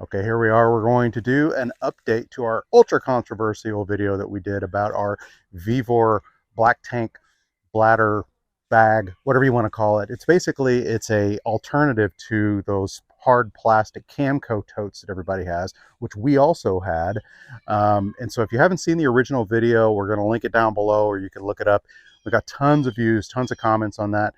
Okay, here we are. We're going to do an update to our ultra controversial video that we did about our VEVOR black tank bladder bag, whatever you want to call it. It's a alternative to those hard plastic Camco totes that everybody has, which we also had. And so if you haven't seen the original video, we're going to link it down below, or you can look it up. We got tons of views, tons of comments on that.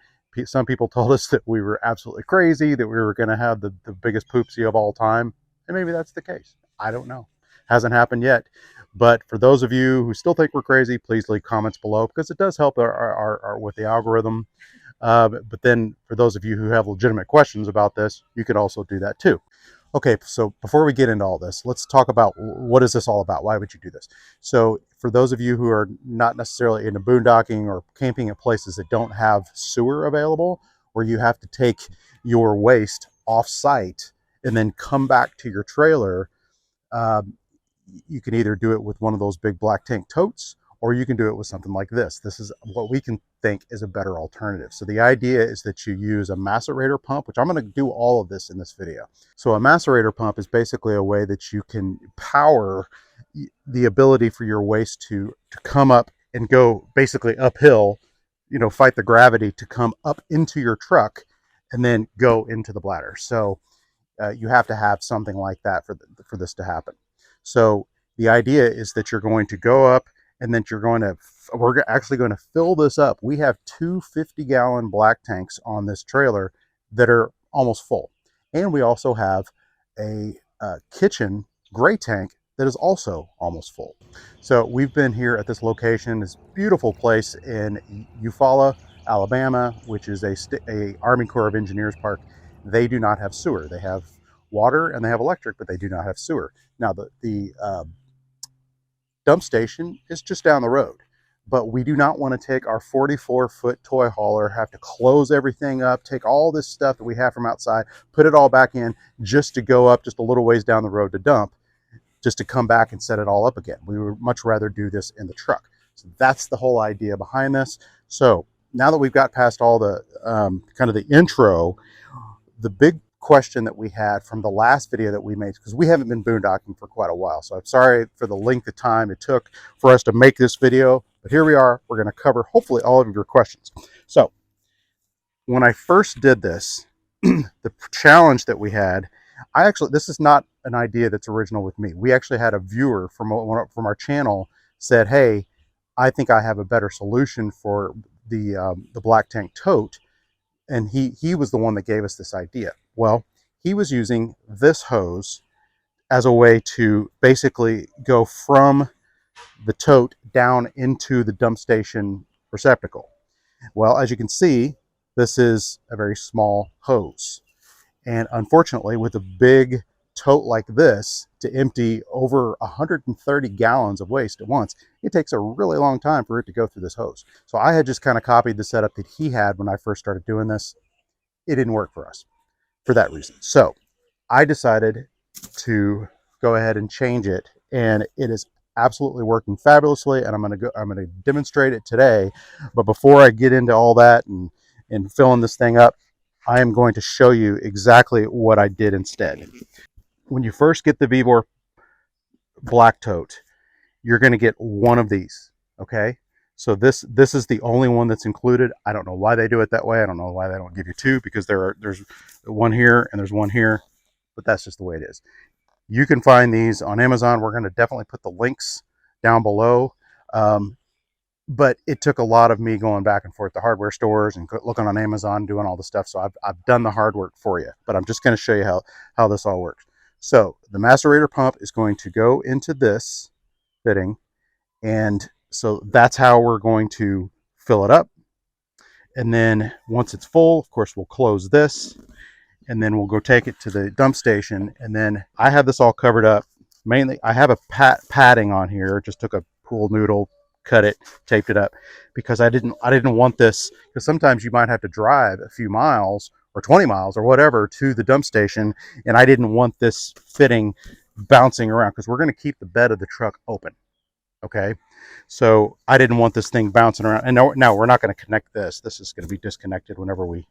Some people told us that we were absolutely crazy, that we were going to have the biggest poopsie of all time. And maybe that's the case. I don't know. Hasn't happened yet. But for those of you who still think we're crazy, please leave comments below because it does help our with the algorithm. But then for those of you who have legitimate questions about this, you could also do that too. Okay, so before we get into all this, let's talk about what is this all about? Why would you do this? So for those of you who are not necessarily into boondocking or camping at places that don't have sewer available, where you have to take your waste off-site and then come back to your trailer, you can either do it with one of those big black tank totes, or you can do it with something like this. This is what we can think is a better alternative. So the idea is that you use a macerator pump, which I'm going to do all of this in this video. So a macerator pump is basically a way that you can power the ability for your waste to come up and go basically uphill, fight the gravity to come up into your truck and then go into the bladder. So you have to have something like that for this to happen. So the idea is that you're going to go up and then we're actually going to fill this up. We have two 50-gallon black tanks on this trailer that are almost full. And we also have a kitchen gray tank that is also almost full. So we've been here at this location, this beautiful place in Eufaula, Alabama, which is a Army Corps of Engineers park. They do not have sewer. They have water and they have electric, but they do not have sewer. Now the dump station is just down the road, but we do not want to take our 44-foot toy hauler, have to close everything up, take all this stuff that we have from outside, put it all back in just to go up just a little ways down the road to dump, just to come back and set it all up again. We would much rather do this in the truck. So that's the whole idea behind this. So now that we've got past all the kind of the intro, the big question that we had from the last video that we made, because we haven't been boondocking for quite a while, so I'm sorry for the length of time it took for us to make this video, but here we are. We're going to cover hopefully all of your questions. So when I first did this, the challenge that we had, this is not an idea that's original with me. We actually had a viewer from our channel said, hey, I think I have a better solution for the black tank tote. And he was the one that gave us this idea. Well, he was using this hose as a way to basically go from the tote down into the dump station receptacle. Well, as you can see, this is a very small hose. And unfortunately, with a big tote like this, to empty over 130 gallons of waste at once, it takes a really long time for it to go through this hose. So I had just kind of copied the setup that he had when I first started doing this. It didn't work for us for that reason. So I decided to go ahead and change it, and it is absolutely working fabulously, and I'm going to demonstrate it today. But before I get into all that and filling this thing up, I am going to show you exactly what I did instead. When you first get the VEVOR black tote, you're going to get one of these, okay? So this is the only one that's included. I don't know why they do it that way. I don't know why they don't give you two, because there's one here and there's one here, but that's just the way it is. You can find these on Amazon. We're going to definitely put the links down below. But it took a lot of me going back and forth to hardware stores and looking on Amazon, doing all the stuff. So I've done the hard work for you, but I'm just going to show you how this all works. So the macerator pump is going to go into this fitting, and so that's how we're going to fill it up. And then once it's full, of course, we'll close this, and then we'll go take it to the dump station. And then I have this all covered up. Mainly, I have a padding on here. Just took a pool noodle, cut it, taped it up, because I didn't want this, because sometimes you might have to drive a few miles or 20 miles or whatever to the dump station, and I didn't want this fitting bouncing around, because we're going to keep the bed of the truck open. Okay, so I didn't want this thing bouncing around. And now we're not going to connect this. This is going to be disconnected whenever we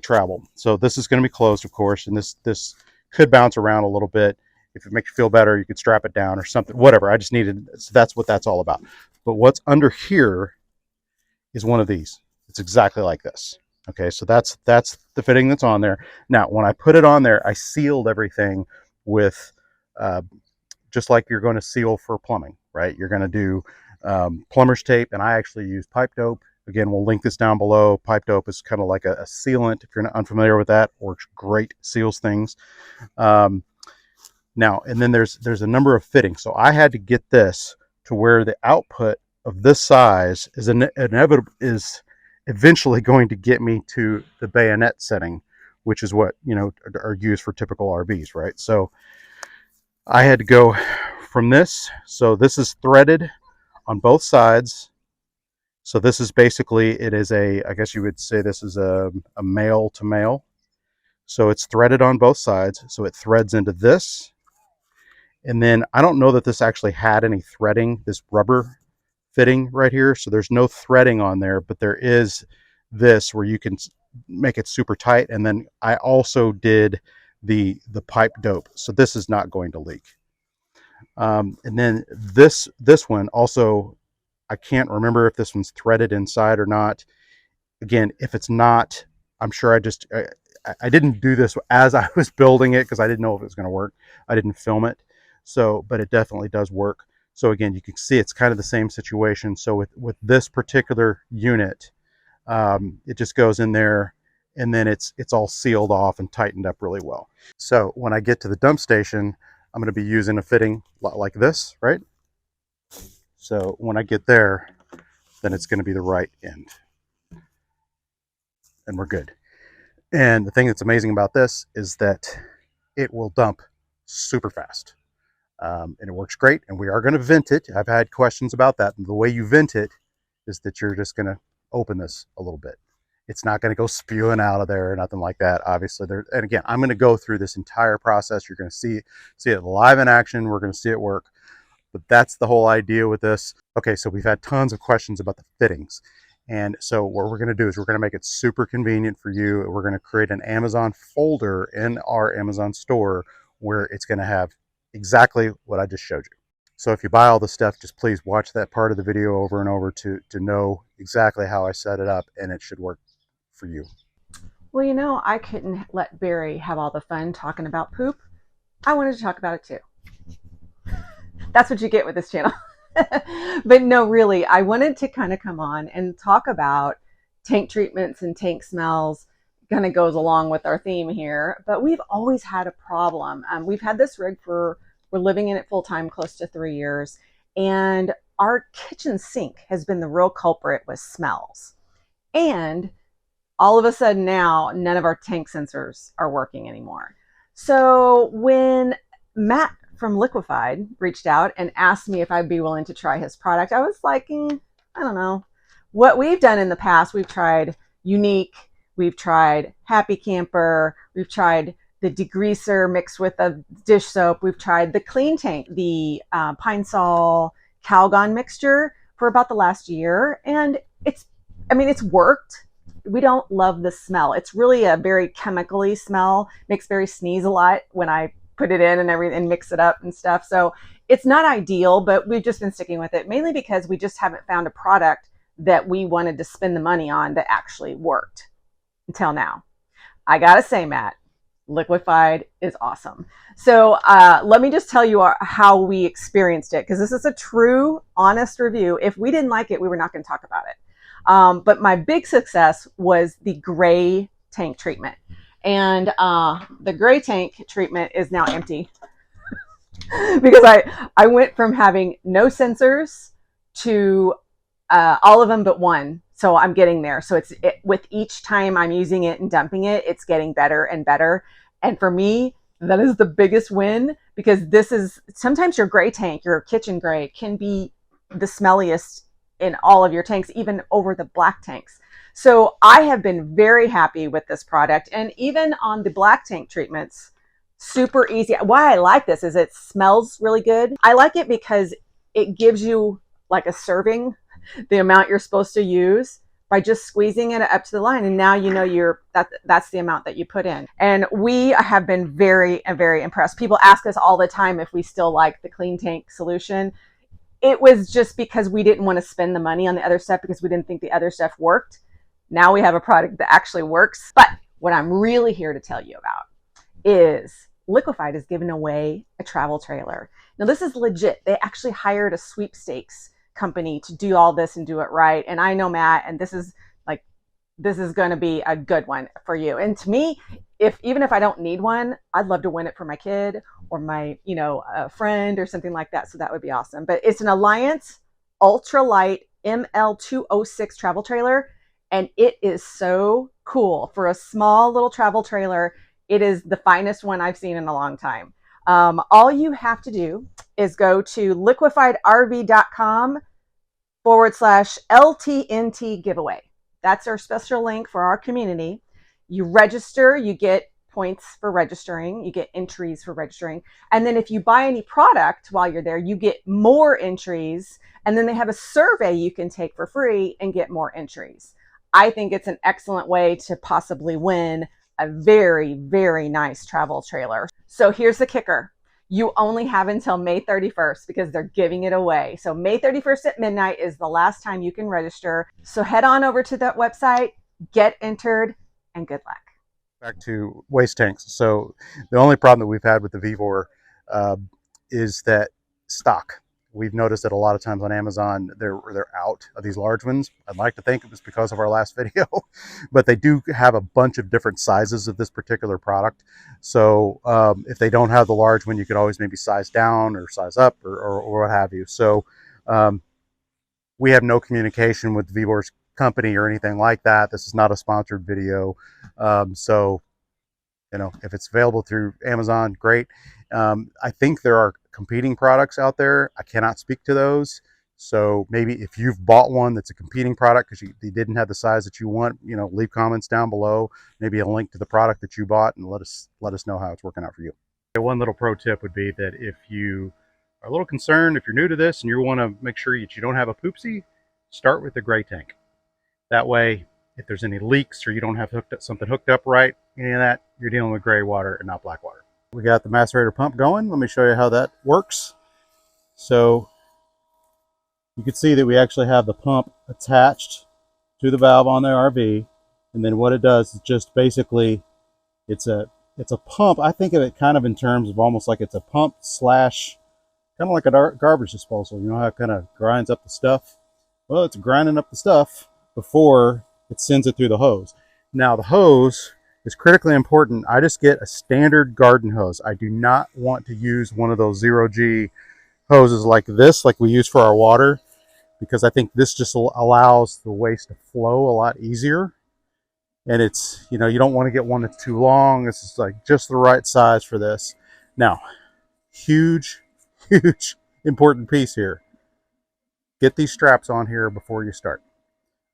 travel. So this is going to be closed, of course, and this could bounce around a little bit. If it makes you feel better, you could strap it down or something, whatever. I just needed, so that's what that's all about. But what's under here is one of these. It's exactly like this. Okay, so that's the fitting that's on there. Now, when I put it on there, I sealed everything with uh, just like you're going to seal for plumbing, right? You're going to do plumber's tape, and I actually use pipe dope. Again, we'll link this down below. Pipe dope is kind of like a sealant. If you're not unfamiliar with that, works great, seals things. Now, and then there's a number of fittings. So I had to get this to where the output of this size is is eventually going to get me to the bayonet setting, which is what, you know, are used for typical RVs, right? So I had to go from this. So this is threaded on both sides. So this is basically, it is a, I guess you would say this is a male to male. So it's threaded on both sides. So it threads into this. And then I don't know that this actually had any threading, this rubber fitting right here. So there's no threading on there, but there is this where you can make it super tight. And then I also did the pipe dope. So this is not going to leak. And then this one also, I can't remember if this one's threaded inside or not. Again, if it's not, I'm sure I didn't do this as I was building it because I didn't know if it was going to work. I didn't film it. So, but it definitely does work. So again, you can see it's kind of the same situation. So with this particular unit, it just goes in there and then it's all sealed off and tightened up really well. So when I get to the dump station, I'm going to be using a fitting like this, right? So when I get there, then it's going to be the right end. And we're good. And the thing that's amazing about this is that it will dump super fast. And it works great. And we are going to vent it. I've had questions about that. And the way you vent it is that you're just going to open this a little bit. It's not going to go spewing out of there or nothing like that. Obviously, and again, I'm going to go through this entire process. You're going to see it live in action. We're going to see it work. But that's the whole idea with this. Okay, so we've had tons of questions about the fittings. And so what we're going to do is we're going to make it super convenient for you. We're going to create an Amazon folder in our Amazon store where it's going to have exactly what I just showed you. So if you buy all the stuff, just please watch that part of the video over and over to know exactly how I set it up, and it should work for you. Well, you know, I couldn't let Barry have all the fun talking about poop. I wanted to talk about it too. That's what you get with this channel. But no, really, I wanted to kind of come on and talk about tank treatments and tank smells. Kind of goes along with our theme here, but we've always had a problem. We've had this rig we're living in it full time, close to 3 years, and our kitchen sink has been the real culprit with smells. And all of a sudden now, none of our tank sensors are working anymore. So when Matt from Liquefied reached out and asked me if I'd be willing to try his product, I was like, I don't know. What we've done in the past, we've tried Unique, we've tried Happy Camper, we've tried the degreaser mixed with a dish soap, we've tried the Clean Tank, the Pine Sol Calgon mixture for about the last year, and it's worked. We don't love the smell. It's really a very chemically smell. Makes Barry sneeze a lot when I put it in and everything and mix it up and stuff. So it's not ideal, but we've just been sticking with it mainly because we just haven't found a product that we wanted to spend the money on that actually worked until now. I gotta say, Matt, Liquefied is awesome. So let me just tell you how we experienced it, because this is a true, honest review. If we didn't like it, we were not going to talk about it. But my big success was the gray tank treatment. And the gray tank treatment is now empty because I went from having no sensors to all of them but one. So I'm getting there. So with each time I'm using it and dumping it, it's getting better and better. And for me, that is the biggest win, because this is sometimes your gray tank, your kitchen gray, can be the smelliest in all of your tanks, even over the black tanks. So I have been very happy with this product. And even on the black tank treatments, super easy. Why I like this is it smells really good. I like it because it gives you like a serving, the amount you're supposed to use. by just squeezing it up to the line, and now you know that's the amount that you put in. And we have been very very impressed. People ask us all the time if we still like the clean tank solution. It was just because we didn't want to spend the money on the other stuff because we didn't think the other stuff worked. Now we have a product that actually works. But what I'm really here to tell you about is Liquefied is giving away a travel trailer. Now, this is legit. They actually hired a sweepstakes company to do all this and do it right. And I know Matt, and this is going to be a good one for you. And to me, even if I don't need one, I'd love to win it for my kid or my, a friend or something like that. So that would be awesome. But it's an Alliance ultralight ML206 travel trailer. And it is so cool for a small little travel trailer. It is the finest one I've seen in a long time. All you have to do is go to liquefiedrv.com/LTNT giveaway. That's our special link for our community. You register, you get points for registering, you get entries for registering. And then if you buy any product while you're there, you get more entries. And then they have a survey you can take for free and get more entries. I think it's an excellent way to possibly win a very, very nice travel trailer. So here's the kicker. You only have until May 31st because they're giving it away. So May 31st at midnight is the last time you can register. So head on over to that website, get entered, and good luck. Back to waste tanks. So the only problem that we've had with the VEVOR is that stock. We've noticed that a lot of times on Amazon, they're out of these large ones. I'd like to think it was because of our last video, but they do have a bunch of different sizes of this particular product. So if they don't have the large one, you could always maybe size down or size up or what have you. So we have no communication with VEVOR's company or anything like that. This is not a sponsored video. So, if it's available through Amazon, great. I think there are competing products out there. I cannot speak to those. So maybe if you've bought one that's a competing product because you didn't have the size that you want, leave comments down below, maybe a link to the product that you bought, and let us know how it's working out for you. One little pro tip would be that if you are a little concerned, if you're new to this and you want to make sure that you don't have a poopsie, start with the gray tank. That way, if there's any leaks or you don't have something hooked up right, any of that, you're dealing with gray water and not black water. We got the macerator pump going. Let me show you how that works. So you can see that we actually have the pump attached to the valve on the RV. And then what it does is just basically, it's a pump. I think of it kind of in terms of almost like it's a pump slash kind of like a garbage disposal. You know how it kind of grinds up the stuff? Well, it's grinding up the stuff before it sends it through the hose. Now the hose is critically important. I just get a standard garden hose. I do not want to use one of those 0G hoses like this, like we use for our water, because I think this just allows the waste to flow a lot easier. And it's, you don't want to get one that's too long. This is like just the right size for this. Now, huge important piece here. Get these straps on here before you start.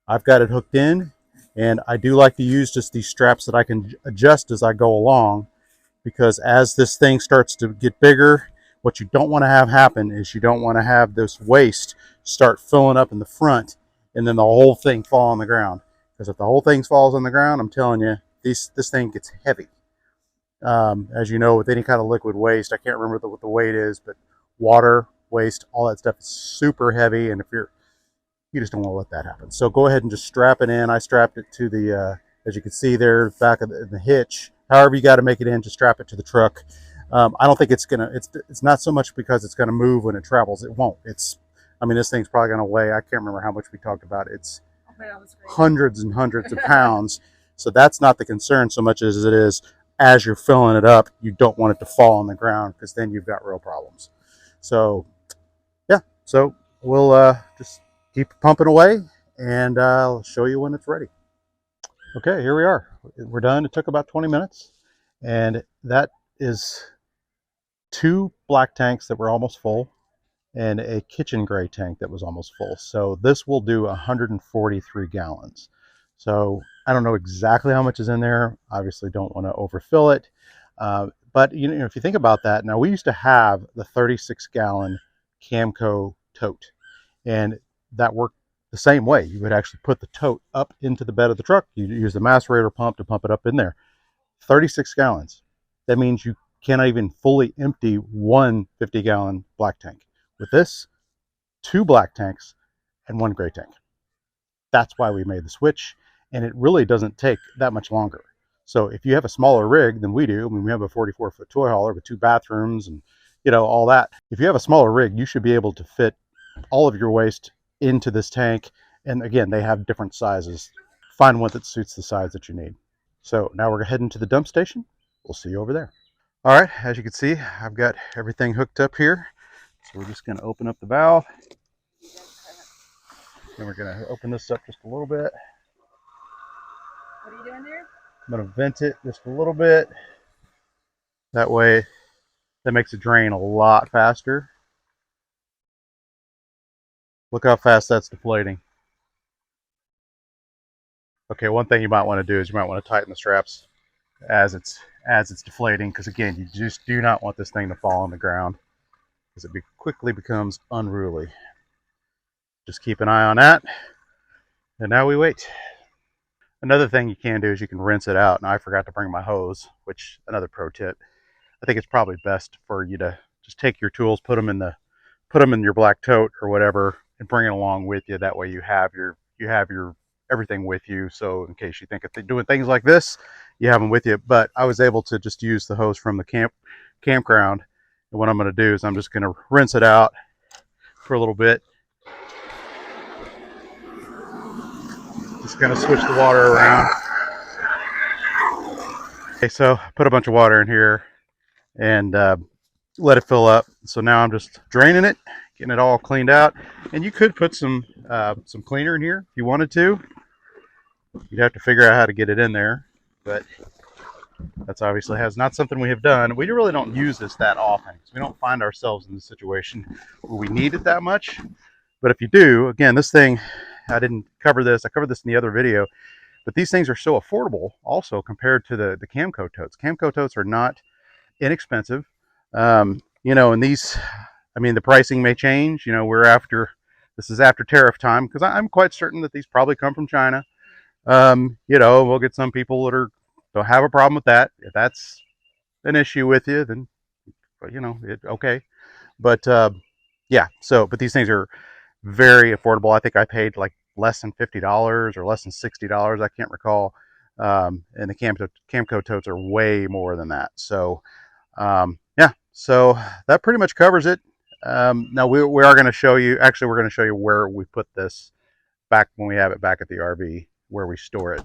I've got it hooked in, and I do like to use just these straps that I can adjust as I go along, because as this thing starts to get bigger, what you don't want to have happen is you don't want to have this waste start filling up in the front and then the whole thing fall on the ground. Because if the whole thing falls on the ground, I'm telling you, this thing gets heavy. As you know, with any kind of liquid waste, I can't remember what the weight is, but water, waste, all that stuff is super heavy, and if you just don't want to let that happen. So go ahead and just strap it in. I strapped it to the, as you can see there, back of the hitch. However you got to make it in to strap it to the truck. I don't think it's not so much because it's gonna move when it travels. It won't. This thing's probably gonna weigh, I can't remember how much we talked about. It's hundreds and hundreds of pounds. So that's not the concern so much as it is, as you're filling it up, you don't want it to fall on the ground, because then you've got real problems. So yeah, so we'll just keep pumping away, and I'll show you when it's ready. Okay, here we are. We're done. It took about 20 minutes, and that is 2 black tanks that were almost full and a kitchen gray tank that was almost full. So this will do 143 gallons. So I don't know exactly how much is in there. Obviously don't want to overfill it. But if you think about that, now we used to have the 36 gallon Camco Tote, and that worked the same way. You would actually put the tote up into the bed of the truck. You use the macerator pump to pump it up in there. 36 gallons. That means you cannot even fully empty one 50-gallon black tank. With this, 2 black tanks and 1 gray tank. That's why we made the switch, and it really doesn't take that much longer. So if you have a smaller rig than we do, I mean, we have a 44-foot toy hauler with 2 bathrooms and all that. If you have a smaller rig, you should be able to fit all of your waste into this tank. And again, they have different sizes. Find one that suits the size that you need. So now we're heading to the dump station. We'll see you over there. All right, as you can see, I've got everything hooked up here. So we're just going to open up the valve. And we're going to open this up just a little bit. What are you doing there? I'm going to vent it just a little bit. That way, that makes it drain a lot faster. Look how fast that's deflating. Okay, one thing you might want to do is you might want to tighten the straps as it's deflating, because again, you just do not want this thing to fall on the ground, because it quickly becomes unruly. Just keep an eye on that. And now we wait. Another thing you can do is you can rinse it out. And I forgot to bring my hose, which another pro tip. I think it's probably best for you to just take your tools, put them in your black tote or whatever, and bring it along with you. That way you have your everything with you. So in case you think of doing things like this, you have them with you. But I was able to just use the hose from the campground. And what I'm going to do is I'm just going to rinse it out for a little bit. Just going to switch the water around. Okay, so put a bunch of water in here and let it fill up. So now I'm just draining it, getting it all cleaned out. And you could put some cleaner in here if you wanted to. You'd have to figure out how to get it in there, but that's obviously not something we have done. We really don't use this that often, so we don't find ourselves in the situation where we need it that much. But if you do, again, this thing, I didn't cover this. I covered this in the other video, but these things are so affordable also compared to the Camco totes. Camco totes are not inexpensive. And these, I mean, the pricing may change. This is after tariff time, because I'm quite certain that these probably come from China. We'll get some people that don't have a problem with that. If that's an issue with you, then okay. But yeah, but these things are very affordable. I think I paid like less than $50 or less than $60. I can't recall. And the Camco totes are way more than that. So yeah, so that pretty much covers it. Now we are going to show you. Actually, we're going to show you where we put this back when we have it back at the RV, where we store it.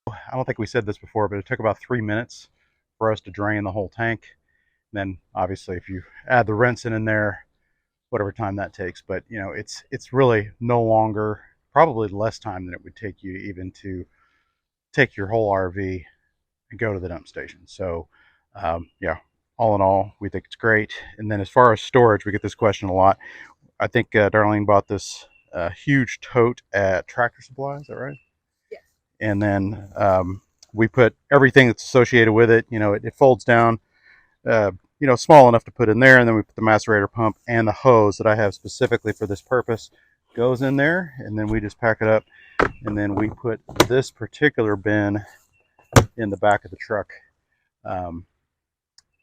I don't think we said this before, but it took about 3 minutes for us to drain the whole tank. And then obviously if you add the rinsing in there, whatever time that takes, but it's really no longer, probably less time than it would take you even to take your whole RV and go to the dump station. So yeah, all in all, we think it's great. And then as far as storage, we get this question a lot. I think Darlene bought this huge tote at Tractor Supply. Is that right? Yes. And then we put everything that's associated with it. It folds down, small enough to put in there. And then we put the macerator pump and the hose that I have specifically for this purpose goes in there. And then we just pack it up. And then we put this particular bin in the back of the truck.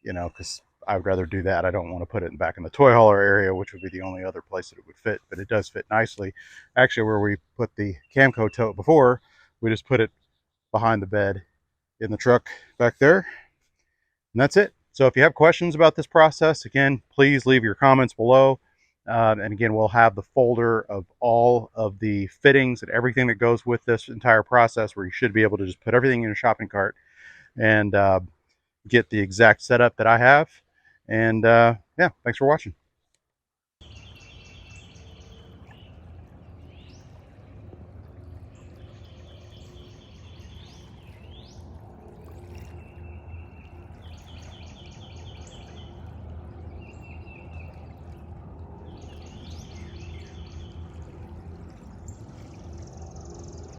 Because I would rather do that. I don't want to put it back in the toy hauler area, which would be the only other place that it would fit, but it does fit nicely. Actually, where we put the Camco tote before, we just put it behind the bed in the truck back there. And that's it. So if you have questions about this process, again, please leave your comments below. And again, we'll have the folder of all of the fittings and everything that goes with this entire process, where you should be able to just put everything in a shopping cart and get the exact setup that I have. And yeah, thanks for watching.